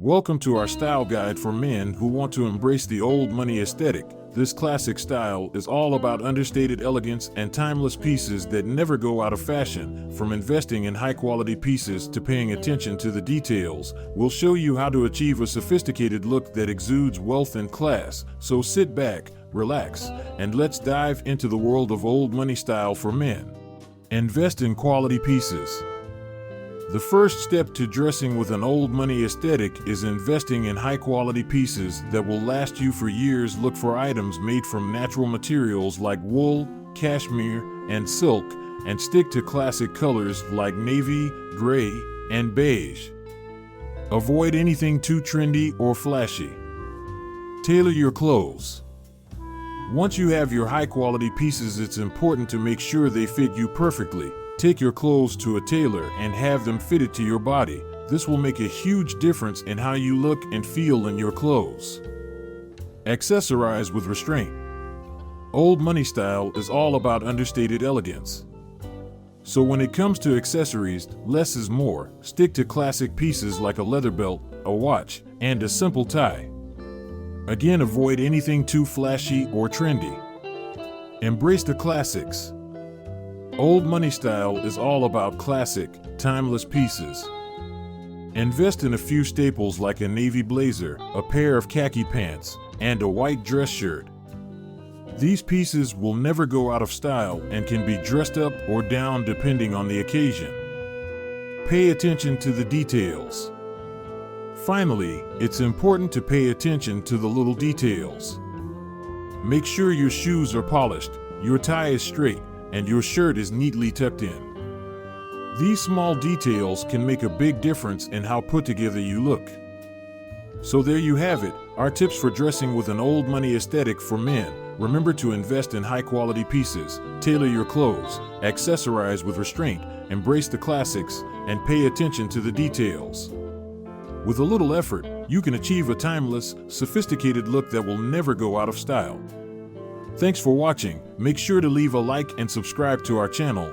Welcome to our style guide for men who want to embrace the old money aesthetic. This classic style is all about understated elegance and timeless pieces that never go out of fashion. From investing in high-quality pieces to paying attention to the details, we'll show you how to achieve a sophisticated look that exudes wealth and class. So sit back, relax, and let's dive into the world of old money style for men. Invest in quality pieces. The first step to dressing with an old money aesthetic is investing in high-quality pieces that will last you for years. Look for items made from natural materials like wool, cashmere, and silk, and stick to classic colors like navy, gray, and beige. Avoid anything too trendy or flashy. Tailor your clothes. Once you have your high-quality pieces, it's important to make sure they fit you perfectly. Take your clothes to a tailor and have them fitted to your body. This will make a huge difference in how you look and feel in your clothes. Accessorize with restraint. Old money style is all about understated elegance. So when it comes to accessories, less is more. Stick to classic pieces like a leather belt, a watch, and a simple tie. Again, avoid anything too flashy or trendy. Embrace the classics. Old money style is all about classic, timeless pieces. Invest in a few staples like a navy blazer, a pair of khaki pants, and a white dress shirt. These pieces will never go out of style and can be dressed up or down depending on the occasion. Pay attention to the details. Finally, it's important to pay attention to the little details. Make sure your shoes are polished, your tie is straight, and your shirt is neatly tucked in. These small details can make a big difference in how put together you look. So there you have it, our tips for dressing with an old money aesthetic for men. Remember to invest in high-quality pieces, tailor your clothes, accessorize with restraint, embrace the classics, and pay attention to the details. With a little effort, you can achieve a timeless, sophisticated look that will never go out of style. Thanks for watching. Make sure to leave a like and subscribe to our channel.